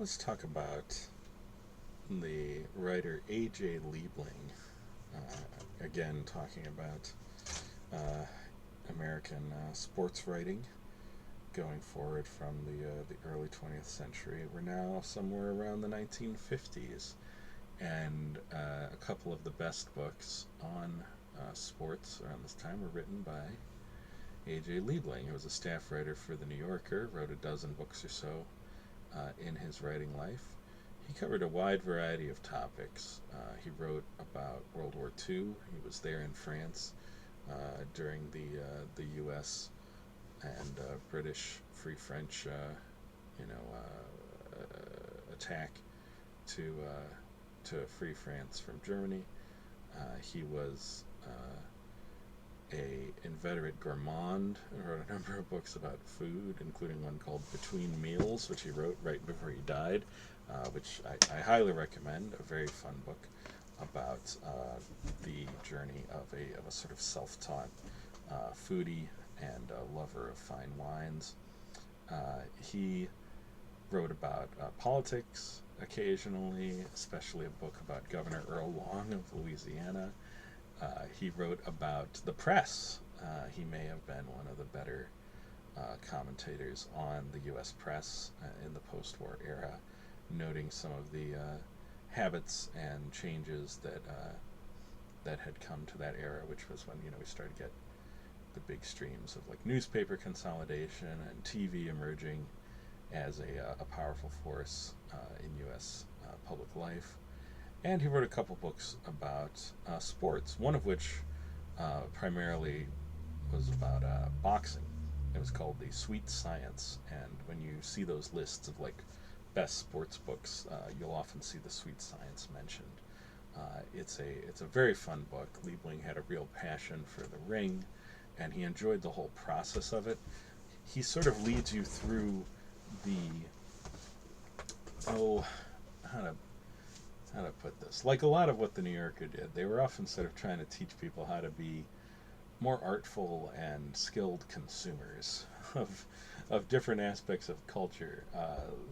Let's talk about the writer A.J. Liebling. Again, talking about uh, American sports writing going forward from the early 20th century. We're now somewhere around the 1950s, and a couple of the best books on sports around this time were written by A.J. Liebling, who was a staff writer for The New Yorker, wrote a dozen books or so in his writing life. He covered a wide variety of topics. He wrote about World War II. He was there in France during the U.S. and British Free French, attack to free France from Germany. He was a inveterate gourmand and wrote a number of books about food, including one called Between Meals, which he wrote right before he died, which I highly recommend. A very fun book about the journey of a sort of self-taught foodie and lover of fine wines. He wrote about politics occasionally, especially a book about Governor Earl Long of Louisiana. He wrote about the press. He may have been one of the better commentators on the U.S. press in the post-war era, noting some of the habits and changes that had come to that era, which was when we started to get the big streams of like newspaper consolidation and TV emerging as a powerful force in U.S. Public life. And he wrote a couple books about sports, one of which primarily was about boxing. It was called The Sweet Science, and when you see those lists of like best sports books, you'll often see The Sweet Science mentioned. It's a very fun book. Liebling had a real passion for the ring, and he enjoyed the whole process of it. He sort of leads you through the oh how to how to put this. Like a lot of what the New Yorker did, they were often sort of trying to teach people how to be more artful and skilled consumers of different aspects of culture.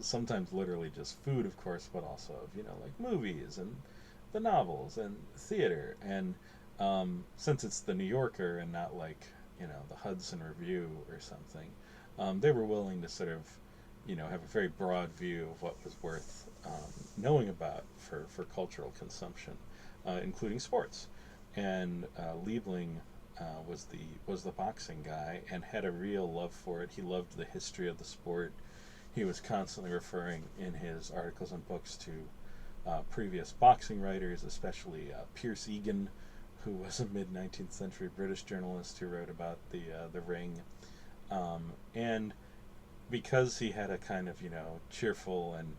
Sometimes literally just food, of course, but also of like movies and the novels and theater. And since it's the New Yorker and not like the Hudson Review or something, they were willing to sort of have a very broad view of what was worth knowing about for cultural consumption, including sports. And Liebling was the boxing guy and had a real love for it. He loved the history of the sport. He was constantly referring in his articles and books to previous boxing writers, especially Pierce Egan, who was a mid 19th century British journalist who wrote about the ring. And because he had a kind of cheerful and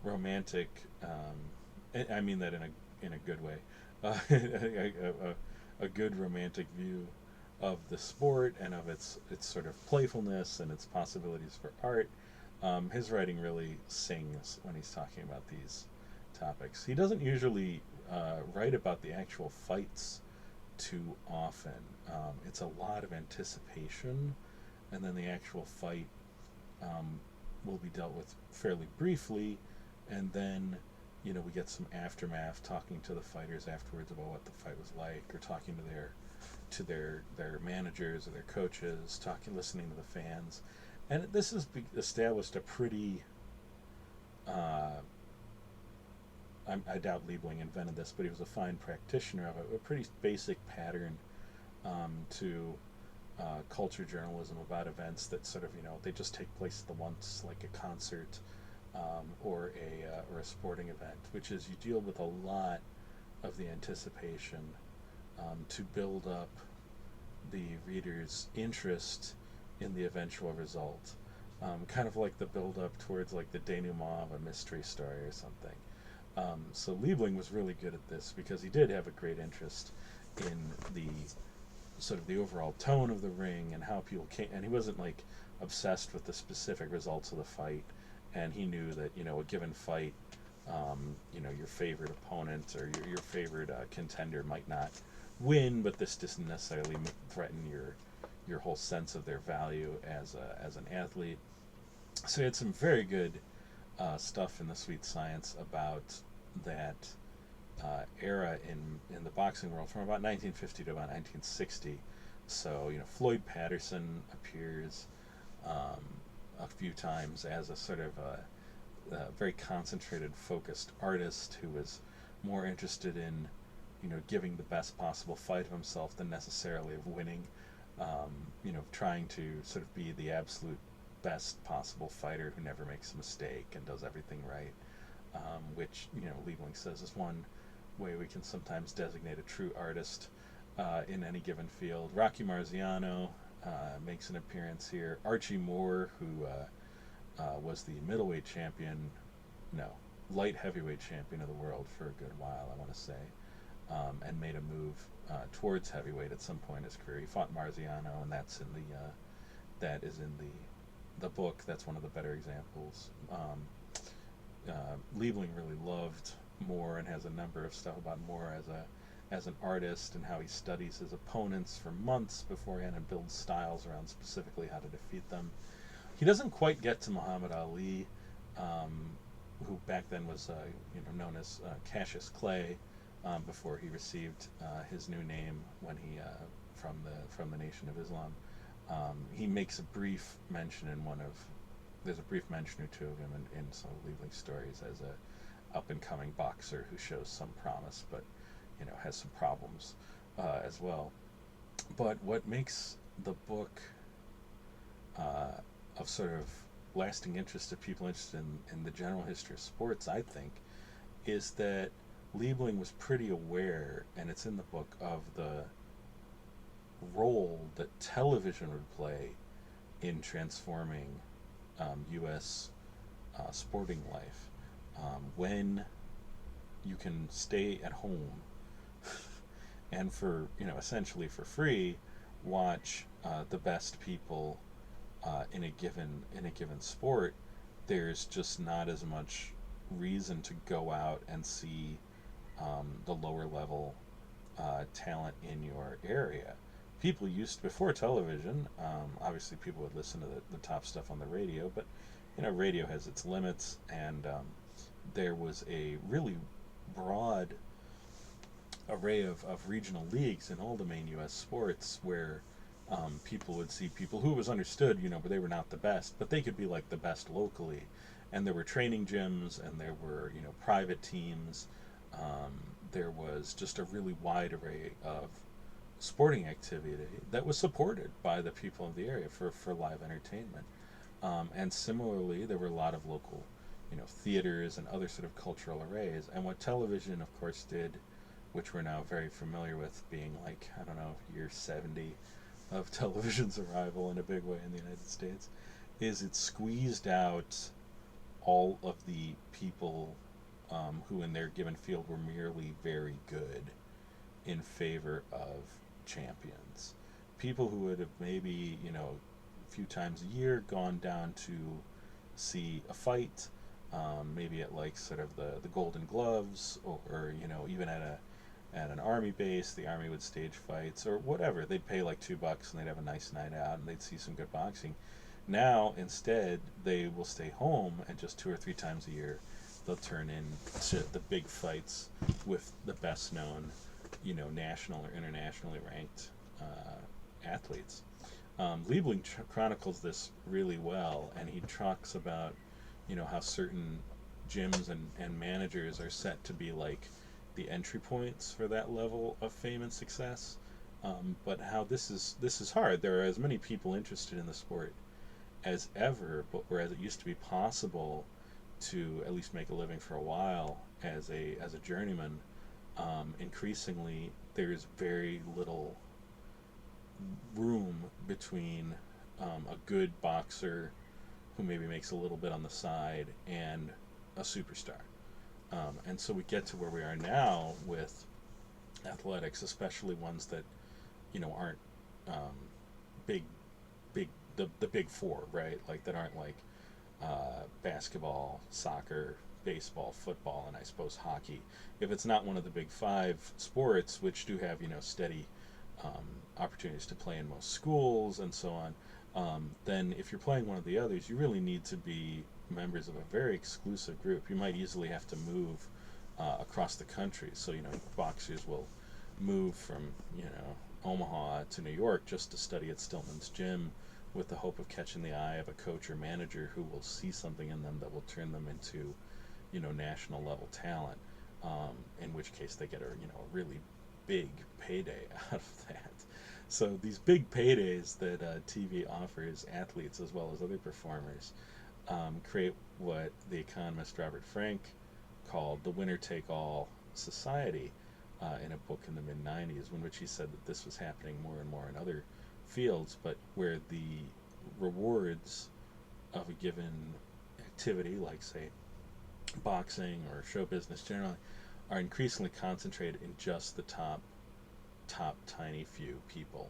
romantic, I mean that in a good way, a good romantic view of the sport and of its sort of playfulness and its possibilities for art. His writing really sings when he's talking about these topics. He doesn't usually write about the actual fights too often. It's a lot of anticipation, and then the actual fight um, will be dealt with fairly briefly, and then we get some aftermath, talking to the fighters afterwards about what the fight was like, or talking to their managers or their coaches, listening to the fans, and this has established a pretty. I doubt Liebling invented this, but he was a fine practitioner of it. A pretty basic pattern to culture journalism about events that sort of they just take place at the once, like a concert or a sporting event, which is you deal with a lot of the anticipation to build up the reader's interest in the eventual result, kind of like the build up towards like the denouement of a mystery story or something. So Liebling was really good at this because he did have a great interest in the sort of the overall tone of the ring and how people came, and he wasn't like obsessed with the specific results of the fight. And he knew that a given fight, your favorite opponent or your favorite contender might not win, but this doesn't necessarily threaten your whole sense of their value as an athlete. So he had some very good stuff in the Sweet Science about that era in the boxing world from about 1950 to about 1960. So Floyd Patterson appears um, a few times as a sort of a very concentrated, focused artist who was more interested in giving the best possible fight of himself than necessarily of winning. Trying to sort of be the absolute best possible fighter who never makes a mistake and does everything right, which Liebling says is one way we can sometimes designate a true artist in any given field. Rocky Marziano makes an appearance here. Archie Moore, who was the middleweight champion, no, light heavyweight champion of the world for a good while, I want to say, and made a move towards heavyweight at some point in his career. He fought Marziano, and that is in the book. That's one of the better examples. Liebling really loved Moore and has a number of stuff about Moore as an artist and how he studies his opponents for months beforehand and builds styles around specifically how to defeat them. He doesn't quite get to Muhammad Ali, who back then was known as Cassius Clay, before he received his new name when he from the Nation of Islam. He makes a brief mention there's a brief mention or two of him in some of Liebling's stories as a up and coming boxer who shows some promise, but has some problems as well. But what makes the book of sort of lasting interest to people interested in the general history of sports, I think, is that Liebling was pretty aware, and it's in the book, of the role that television would play in transforming U.S. Sporting life. When you can stay at home and for essentially for free watch the best people in a given sport, there's just not as much reason to go out and see the lower level talent in your area. People used before television. Obviously, people would listen to the top stuff on the radio, but radio has its limits, and there was a really broad array of regional leagues in all the main U.S. sports where people would see people who was understood, but they were not the best, but they could be like the best locally. And there were training gyms, and there were private teams. There was just a really wide array of sporting activity that was supported by the people of the area for live entertainment. And similarly, there were a lot of local, theaters and other sort of cultural arrays. And what television, of course, did, which we're now very familiar with, being like, I don't know, year 70 of television's arrival in a big way in the United States, is it squeezed out all of the people who in their given field were merely very good in favor of champions. People who would have maybe, a few times a year gone down to see a fight, maybe at like sort of the Golden Gloves, or even at an army base, the army would stage fights or whatever. They'd pay like $2 and they'd have a nice night out and they'd see some good boxing. Now, instead, they will stay home and just 2 or 3 times a year they'll turn in to the big fights with the best known, national or internationally ranked athletes. Liebling chronicles this really well, and he talks about, how certain gyms and managers are set to be like the entry points for that level of fame and success. But how this is hard. There are as many people interested in the sport as ever, but whereas it used to be possible to at least make a living for a while as a journeyman, increasingly there's very little room between a good boxer who maybe makes a little bit on the side and a superstar. And so we get to where we are now with athletics, especially ones that aren't big the big four, right? Like that aren't like basketball, soccer, baseball, football, and I suppose hockey. If it's not one of the big 5 sports, which do have steady opportunities to play in most schools and so on, then if you're playing one of the others, you really need to be members of a very exclusive group. You might easily have to move across the country. So, boxers will move from, Omaha to New York just to study at Stillman's gym with the hope of catching the eye of a coach or manager who will see something in them that will turn them into, national level talent. In which case they get a really big payday out of that. So these big paydays that TV offers athletes as well as other performers create what the economist Robert Frank called the winner-take-all society in a book in the mid-90s, in which he said that this was happening more and more in other fields, but where the rewards of a given activity, like, say, boxing or show business generally, are increasingly concentrated in just the top tiny few people.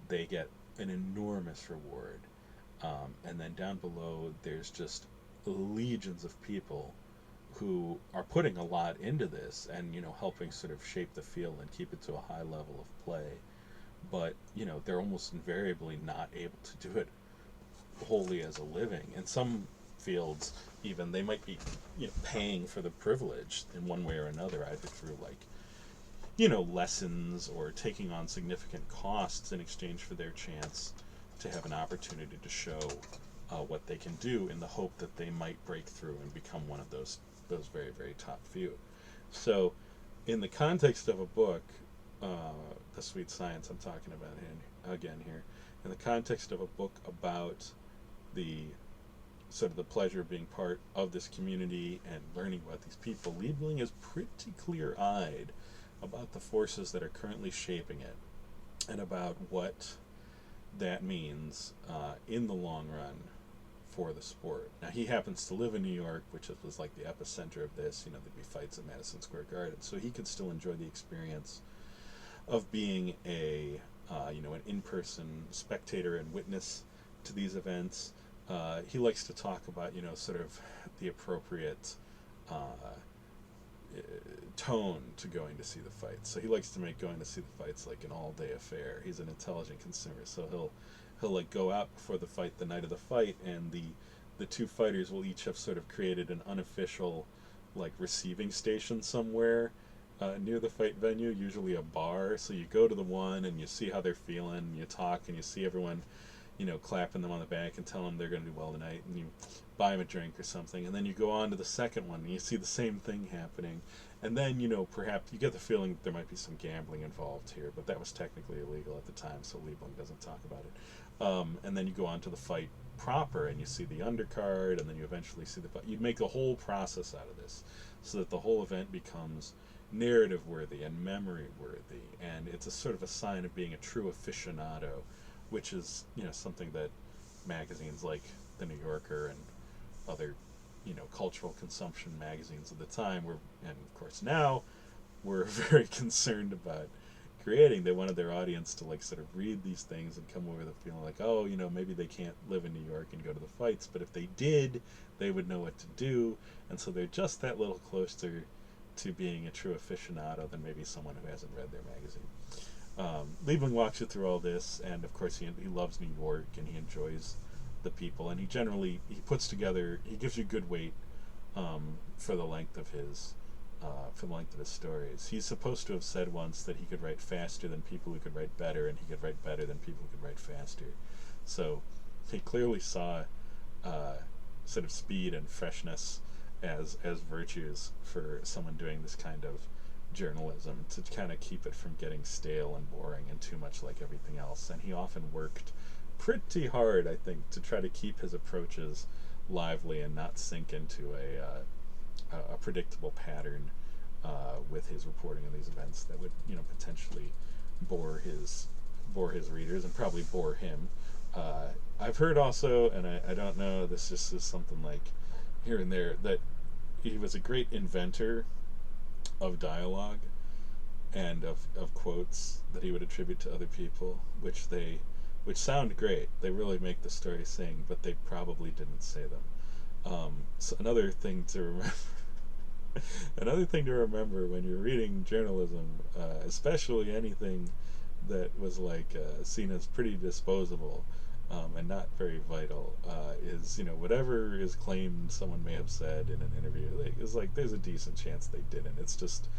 They get an enormous reward. And then down below, there's just legions of people who are putting a lot into this and, helping sort of shape the field and keep it to a high level of play. But, they're almost invariably not able to do it wholly as a living. In some fields, even, they might be, paying for the privilege in one way or another, either through, like, lessons or taking on significant costs in exchange for their chance to have an opportunity to show what they can do, in the hope that they might break through and become one of those very, very top few. So, in the context of a book, The Sweet Science I'm talking about again here, in the context of a book about the sort of the pleasure of being part of this community and learning about these people, Liebling is pretty clear-eyed about the forces that are currently shaping it and about what that means in the long run for the sport. Now, he happens to live in New York, which was like the epicenter of this. There'd be fights at Madison Square Garden, so he could still enjoy the experience of being an in-person spectator and witness to these events. He likes to talk about, sort of the appropriate tone to going to see the fights. So he likes to make going to see the fights like an all-day affair. He's an intelligent consumer, so he'll like go out before the fight, the night of the fight, and the two fighters will each have sort of created an unofficial like receiving station somewhere near the fight venue, usually a bar. So you go to the one and you see how they're feeling, and you talk, and you see everyone, clapping them on the back and telling them they're going to do well tonight, and you buy them a drink or something, and then you go on to the second one and you see the same thing happening, and then perhaps you get the feeling that there might be some gambling involved here, but that was technically illegal at the time, so Liebling doesn't talk about it. And then you go on to the fight proper and you see the undercard, and then you eventually see the fight. You'd make the whole process out of this so that the whole event becomes narrative worthy and memory worthy, and it's a sort of a sign of being a true aficionado, which is something that magazines like the New Yorker and other cultural consumption magazines of the time were, and of course now, were very concerned about creating. They wanted their audience to like sort of read these things and come away with a feeling like, oh, maybe they can't live in New York and go to the fights, but if they did, they would know what to do, and so they're just that little closer to being a true aficionado than maybe someone who hasn't read their magazine. Liebling walks you through all this, and of course he loves New York and he enjoys the people, and he puts together, he gives you good weight for the length of his stories. He's supposed to have said once that he could write faster than people who could write better, and he could write better than people who could write faster. So he clearly saw sort of speed and freshness as virtues for someone doing this kind of journalism, to kind of keep it from getting stale and boring and too much like everything else. And he often worked pretty hard, I think, to try to keep his approaches lively and not sink into a predictable pattern with his reporting of these events that would potentially bore his readers and probably bore him. I've heard also, and I don't know, this just is something like here and there, that he was a great inventor of dialogue and of quotes that he would attribute to other people, which sound great. They really make the story sing, but they probably didn't say them. So another thing to remember when you're reading journalism, especially anything that was like seen as pretty disposable, and not very vital, is, whatever is claimed someone may have said in an interview, is like there's a decent chance they didn't. It's just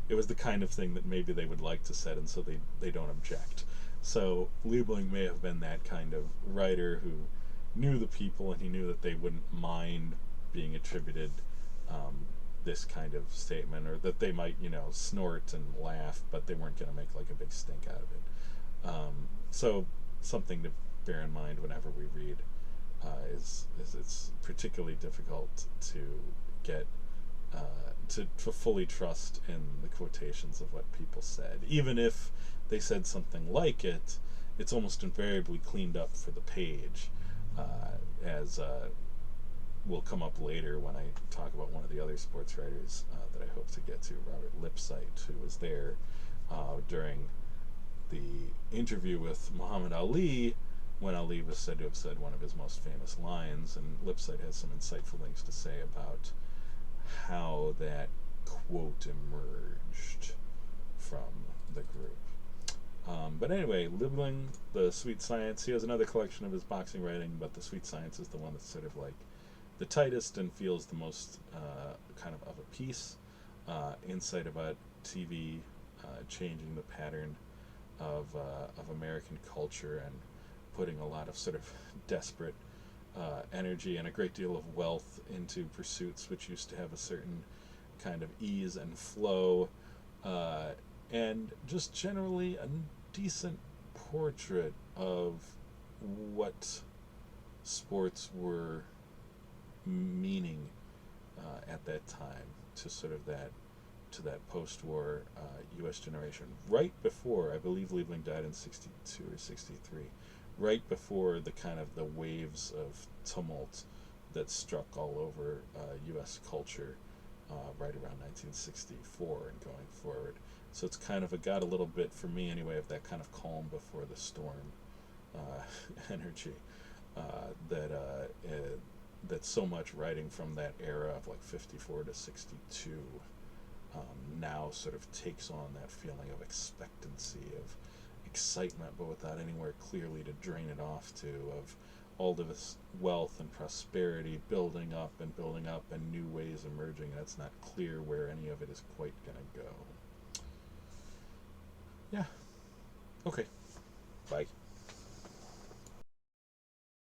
it was the kind of thing that maybe they would like to said, and so they don't object. So Liebling may have been that kind of writer who knew the people, and he knew that they wouldn't mind being attributed um, this kind of statement, or that they might, snort and laugh, but they weren't going to make like a big stink out of it. So something to bear in mind whenever we read is it's particularly difficult to get to fully trust in the quotations of what people said. Even if they said something like it, it's almost invariably cleaned up for the page, as will come up later when I talk about one of the other sports writers that I hope to get to, Robert Lipsyte, who was there during the interview with Muhammad Ali when Ali was said to have said one of his most famous lines, and Lipsyte has some insightful things to say about how that quote emerged from the group. But anyway, Liebling, The Sweet Science, he has another collection of his boxing writing, but The Sweet Science is the one that's sort of like the tightest and feels the most kind of a piece. Insight about TV changing the pattern of American culture and putting a lot of sort of desperate energy and a great deal of wealth into pursuits which used to have a certain kind of ease and flow, uh, and just generally a decent portrait of what sports were meaning at that time to sort of that post-war U.S. generation, right before, I believe Liebling died in 62 or 63, right before the kind of the waves of tumult that struck all over U.S. culture right around 1964 and going forward. So it's kind of got a little bit, for me anyway, of that kind of calm before the storm energy that that so much writing from that era of like 54 to 62 now sort of takes on that feeling of expectancy, of excitement, but without anywhere clearly to drain it off to, of all of this wealth and prosperity building up and new ways emerging, and it's not clear where any of it is quite going to go. Yeah. Okay. Bye.